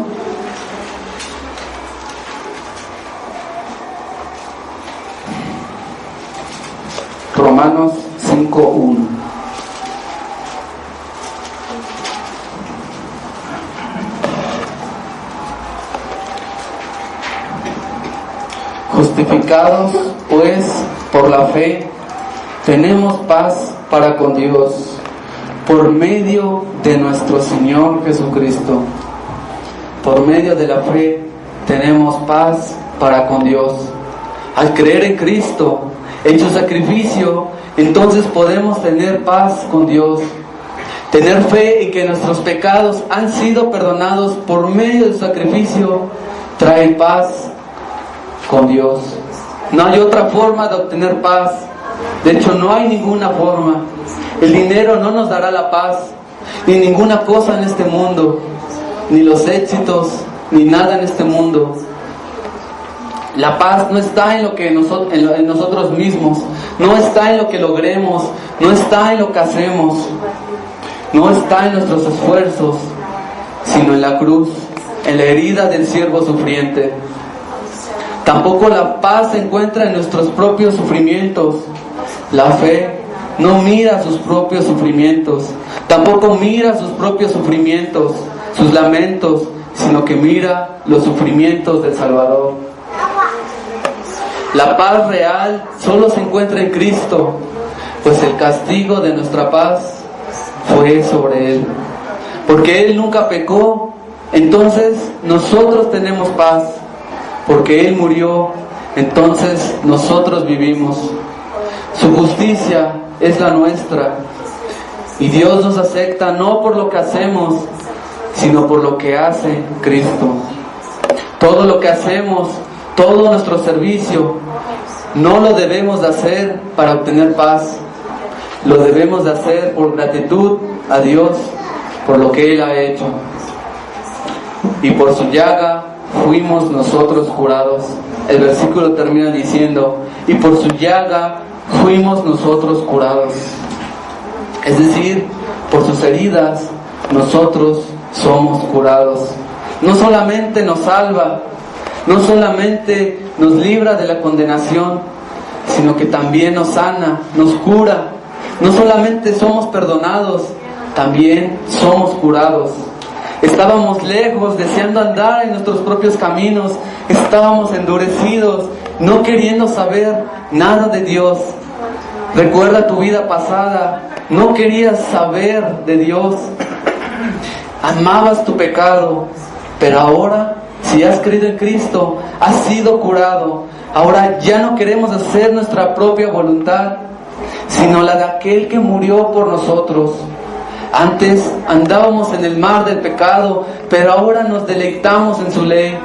Romanos 5:1. Justificados, pues, por la fe, tenemos paz para con Dios, por medio de nuestro Señor Jesucristo. Por medio de la fe, tenemos paz para con Dios. Al creer en Cristo, en su sacrificio, entonces podemos tener paz con Dios. Tener fe en que nuestros pecados han sido perdonados por medio del sacrificio trae paz con Dios. No hay otra forma de obtener paz. De hecho, no hay ninguna forma. El dinero no nos dará la paz, ni ninguna cosa en este mundo, ni los éxitos, ni nada en este mundo. La paz no está en lo que en nosotros mismos, no está en lo que logremos, no está en lo que hacemos, no está en nuestros esfuerzos, sino en la cruz, en la herida del siervo sufriente. Tampoco la paz se encuentra en nuestros propios sufrimientos. La fe no mira sus propios sufrimientos, tampoco mira sus propios sufrimientos, sus lamentos, sino que mira los sufrimientos del Salvador. La paz real solo se encuentra en Cristo, pues el castigo de nuestra paz fue sobre Él. Porque Él nunca pecó, entonces nosotros tenemos paz. Porque Él murió, entonces nosotros vivimos. Su justicia es la nuestra. Y Dios nos acepta no por lo que hacemos, sino por lo que hace Cristo. Todo lo que hacemos, todo nuestro servicio, no lo debemos de hacer para obtener paz. Lo debemos de hacer por gratitud a Dios, por lo que Él ha hecho. Y por su llaga fuimos nosotros curados. El versículo termina diciendo, y por su llaga fuimos nosotros curados. Es decir, por sus heridas nosotros somos curados. No solamente nos salva, no solamente nos libra de la condenación, sino que también nos sana, nos cura. No solamente somos perdonados, también somos curados. Estábamos lejos, deseando andar en nuestros propios caminos. Estábamos endurecidos, no queriendo saber nada de Dios. Recuerda tu vida pasada, no querías saber de Dios. Amabas tu pecado, pero ahora, si has creído en Cristo, has sido curado. Ahora ya no queremos hacer nuestra propia voluntad, sino la de aquel que murió por nosotros. Antes andábamos en el mar del pecado, pero ahora nos deleitamos en su ley.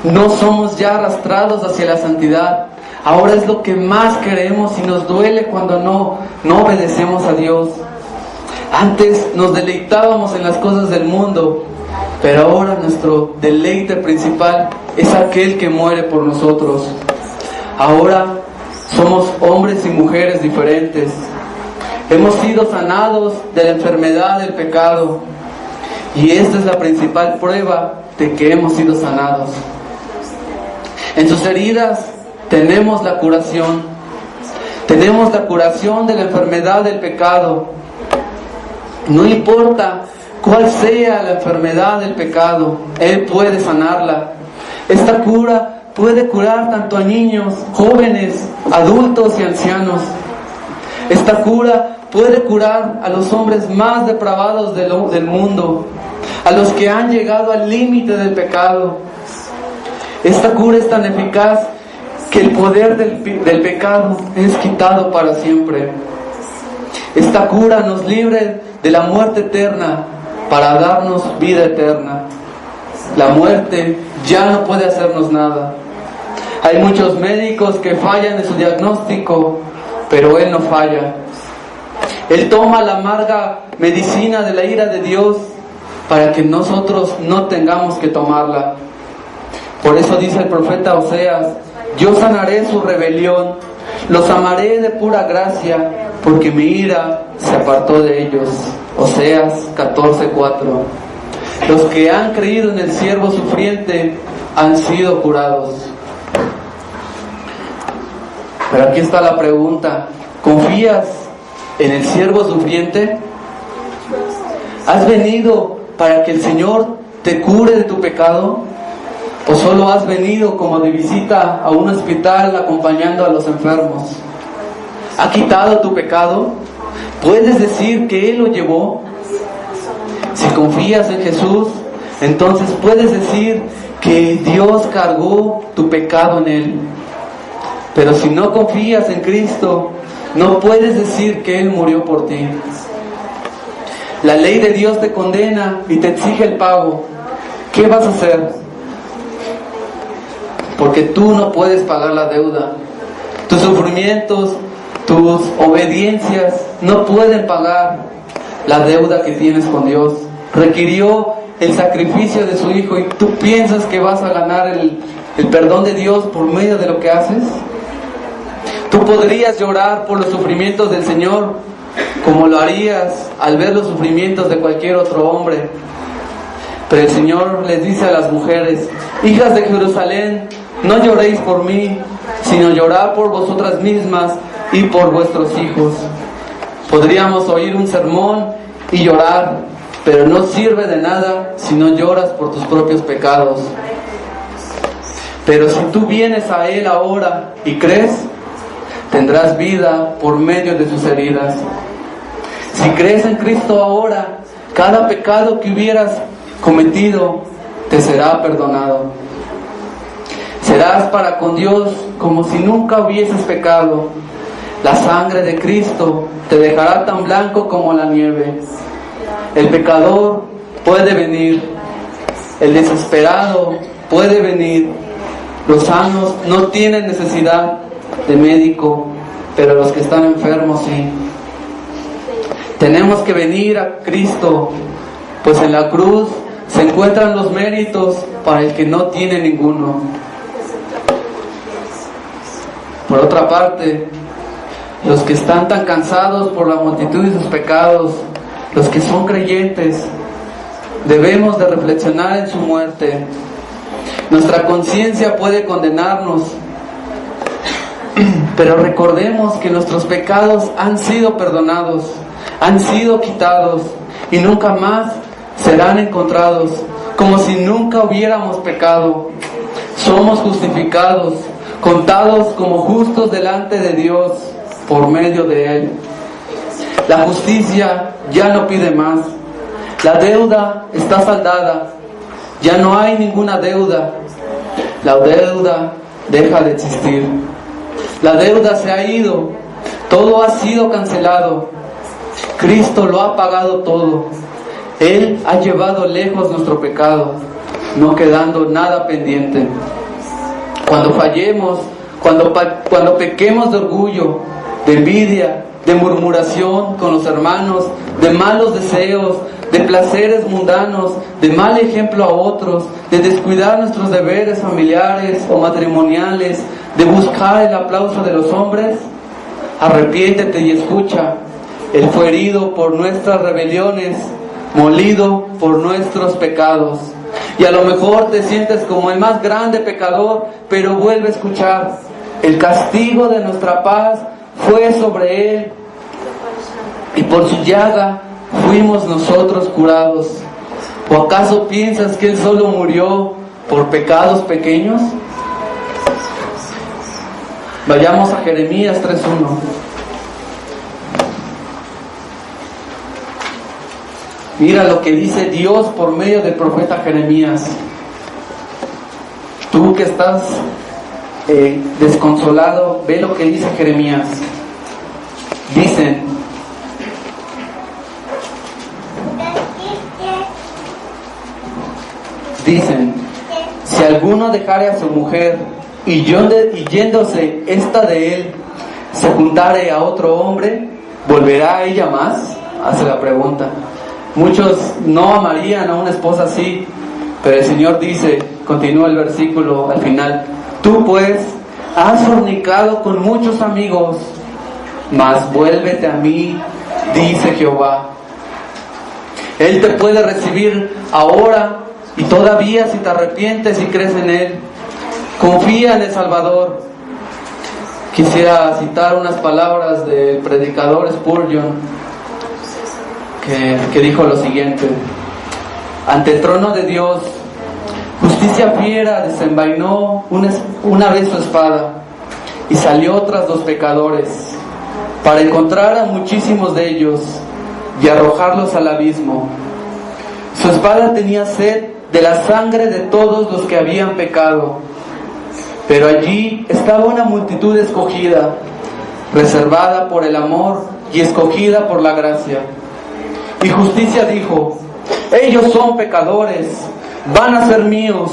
No somos ya arrastrados hacia la santidad. Ahora es lo que más queremos y nos duele cuando no obedecemos a Dios. Antes nos deleitábamos en las cosas del mundo, pero ahora nuestro deleite principal es aquel que muere por nosotros. Ahora somos hombres y mujeres diferentes. Hemos sido sanados de la enfermedad del pecado, y esta es la principal prueba de que hemos sido sanados. En sus heridas tenemos la curación. Tenemos la curación de la enfermedad del pecado. No importa cuál sea la enfermedad del pecado, Él puede sanarla. Esta cura puede curar tanto a niños, jóvenes, adultos y ancianos. Esta cura puede curar a los hombres más depravados del mundo, a los que han llegado al límite del pecado. Esta cura es tan eficaz que el poder del pecado es quitado para siempre. Esta cura nos libre de la muerte eterna para darnos vida eterna. La muerte ya no puede hacernos nada. Hay muchos médicos que fallan en su diagnóstico, pero Él no falla. Él toma la amarga medicina de la ira de Dios para que nosotros no tengamos que tomarla. Por eso dice el profeta Oseas: yo sanaré su rebelión, los amaré de pura gracia, porque mi ira se apartó de ellos. Oseas 14:4. Los que han creído en el siervo sufriente han sido curados. Pero aquí está la pregunta: ¿confías en el siervo sufriente? ¿Has venido para que el Señor te cure de tu pecado? ¿O solo has venido como de visita a un hospital acompañando a los enfermos? ¿Ha quitado tu pecado? ¿Puedes decir que Él lo llevó? Si confías en Jesús, entonces puedes decir que Dios cargó tu pecado en Él. Pero si no confías en Cristo, no puedes decir que Él murió por ti. La ley de Dios te condena y te exige el pago. ¿Qué vas a hacer? Porque tú no puedes pagar la deuda. Tus sufrimientos, tus obediencias no pueden pagar la deuda que tienes con Dios. Requirió el sacrificio de su Hijo y tú piensas que vas a ganar el perdón de Dios por medio de lo que haces. Tú podrías llorar por los sufrimientos del Señor como lo harías al ver los sufrimientos de cualquier otro hombre. Pero el Señor les dice a las mujeres: hijas de Jerusalén, no lloréis por mí, sino llorad por vosotras mismas y por vuestros hijos. Podríamos oír un sermón y llorar, pero no sirve de nada si no lloras por tus propios pecados. Pero si tú vienes a Él ahora y crees, tendrás vida por medio de sus heridas. Si crees en Cristo ahora, cada pecado que hubieras cometido te será perdonado. Serás para con Dios como si nunca hubieses pecado. La sangre de Cristo te dejará tan blanco como la nieve. El pecador puede venir, el desesperado puede venir. Los sanos no tienen necesidad de médico, pero los que están enfermos sí. Tenemos que venir a Cristo, pues en la cruz se encuentran los méritos para el que no tiene ninguno. Por otra parte, los que están tan cansados por la multitud de sus pecados, los que son creyentes, debemos de reflexionar en su muerte. Nuestra conciencia puede condenarnos, pero recordemos que nuestros pecados han sido perdonados, han sido quitados y nunca más serán encontrados, como si nunca hubiéramos pecado. Somos justificados, contados como justos delante de Dios por medio de Él. La justicia ya no pide más. La deuda está saldada. Ya no hay ninguna deuda. La deuda deja de existir. La deuda se ha ido. Todo ha sido cancelado. Cristo lo ha pagado todo. Él ha llevado lejos nuestro pecado, no quedando nada pendiente. Cuando fallemos, cuando pequemos de orgullo, de envidia, de murmuración con los hermanos, de malos deseos, de placeres mundanos, de mal ejemplo a otros, de descuidar nuestros deberes familiares o matrimoniales, de buscar el aplauso de los hombres, arrepiéntete y escucha. Él fue herido por nuestras rebeliones, molido por nuestros pecados. Y a lo mejor te sientes como el más grande pecador, pero vuelve a escuchar: el castigo de nuestra paz fue sobre Él, y por su llaga fuimos nosotros curados. ¿O acaso piensas que Él solo murió por pecados pequeños? Vayamos a Jeremías 3:1. Mira lo que dice Dios por medio del profeta Jeremías. Tú que estás desconsolado, ve lo que dice Jeremías. Dicen, si alguno dejare a su mujer y yéndose esta de él, se juntare a otro hombre, ¿volverá a ella más? Hace la pregunta. Muchos no amarían a una esposa así, pero el Señor dice, continúa el versículo al final: tú pues has fornicado con muchos amigos, mas vuélvete a mí, dice Jehová. Él te puede recibir ahora y todavía si te arrepientes y crees en Él. Confía en el Salvador. Quisiera citar unas palabras del predicador Spurgeon, que dijo lo siguiente: ante el trono de Dios, justicia fiera desenvainó una vez su espada y salió tras los pecadores para encontrar a muchísimos de ellos y arrojarlos al abismo. Su espada tenía sed de la sangre de todos los que habían pecado, pero allí estaba una multitud escogida, reservada por el amor y escogida por la gracia. Y Justicia dijo: ellos son pecadores, van a ser míos.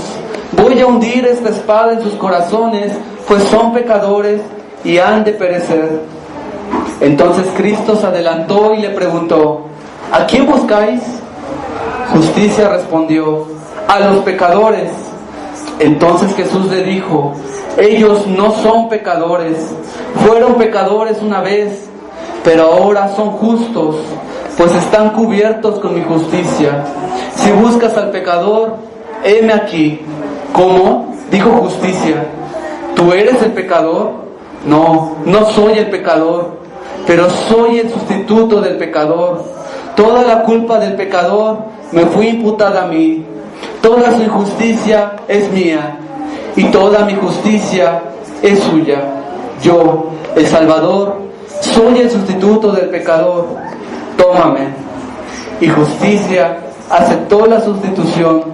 Voy a hundir esta espada en sus corazones, pues son pecadores y han de perecer. Entonces Cristo se adelantó y le preguntó: ¿a quién buscáis? Justicia respondió: a los pecadores. Entonces Jesús le dijo: ellos no son pecadores, fueron pecadores una vez, pero ahora son justos, pues están cubiertos con mi justicia. Si buscas al pecador, heme aquí. ¿Cómo? Dijo Justicia: ¿tú eres el pecador? No, no soy el pecador, pero soy el sustituto del pecador. Toda la culpa del pecador me fue imputada a mí. Toda su injusticia es mía, y toda mi justicia es suya. Yo, el Salvador, soy el sustituto del pecador. Tómame. Y Justicia aceptó la sustitución,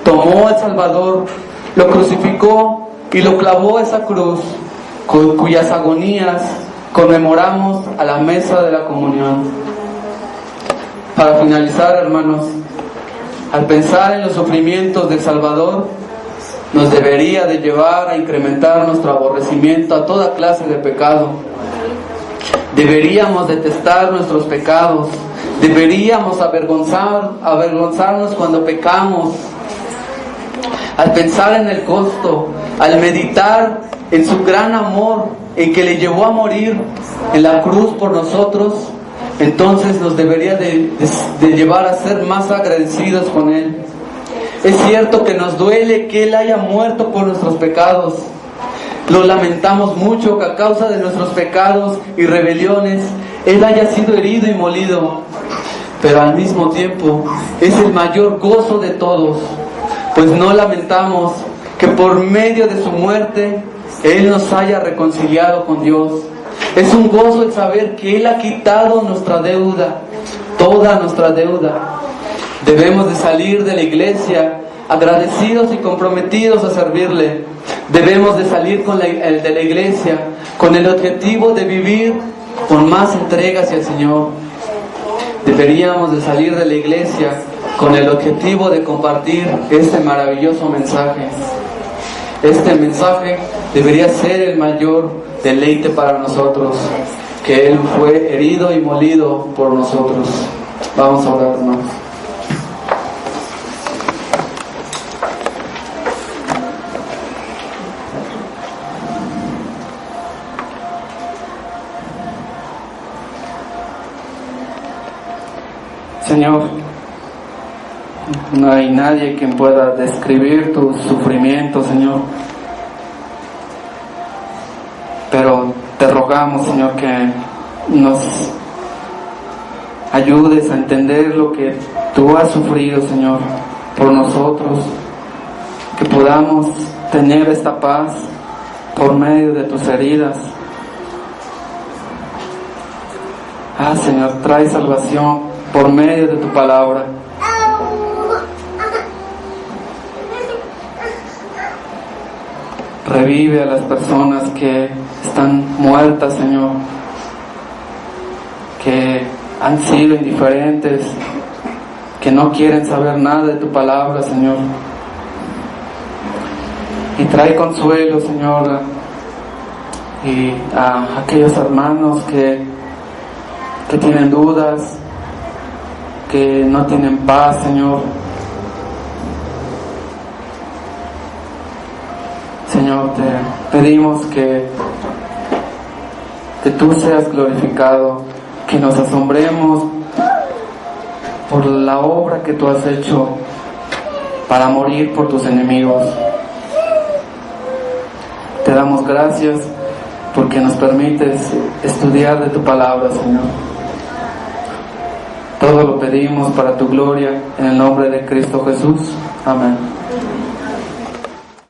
tomó al Salvador, lo crucificó y lo clavó a esa cruz, cuyas agonías conmemoramos a la mesa de la comunión. Para finalizar, hermanos, al pensar en los sufrimientos del Salvador, nos debería de llevar a incrementar nuestro aborrecimiento a toda clase de pecado. Deberíamos detestar nuestros pecados, deberíamos avergonzarnos cuando pecamos. Al pensar en el costo, al meditar en su gran amor, en que le llevó a morir en la cruz por nosotros, entonces nos debería de llevar a ser más agradecidos con Él. Es cierto que nos duele que Él haya muerto por nuestros pecados. Lo lamentamos mucho que a causa de nuestros pecados y rebeliones Él haya sido herido y molido. Pero al mismo tiempo es el mayor gozo de todos, pues no lamentamos que por medio de su muerte Él nos haya reconciliado con Dios. Es un gozo el saber que Él ha quitado nuestra deuda, toda nuestra deuda. Debemos de salir de la iglesia agradecidos y comprometidos a servirle. Debemos de salir de la iglesia con el objetivo de vivir con más entrega hacia el Señor. Deberíamos de salir de la iglesia con el objetivo de compartir este maravilloso mensaje. Este mensaje debería ser el mayor deleite para nosotros, que Él fue herido y molido por nosotros. Vamos a orar, hermanos. Señor, no hay nadie quien pueda describir tu sufrimiento, Señor. Pero te rogamos, Señor, que nos ayudes a entender lo que tú has sufrido, Señor, por nosotros. Que podamos tener esta paz por medio de tus heridas. Señor, trae salvación por medio de tu palabra. Revive a las personas que están muertas, Señor, que han sido indiferentes, que no quieren saber nada de tu palabra, Señor. Y trae consuelo, Señor, y a aquellos hermanos que tienen dudas, que no tienen paz, Señor. Señor, te pedimos que tú seas glorificado, que nos asombremos por la obra que tú has hecho para morir por tus enemigos. Te damos gracias porque nos permites estudiar de tu palabra, Señor. Todo lo pedimos para tu gloria, en el nombre de Cristo Jesús. Amén.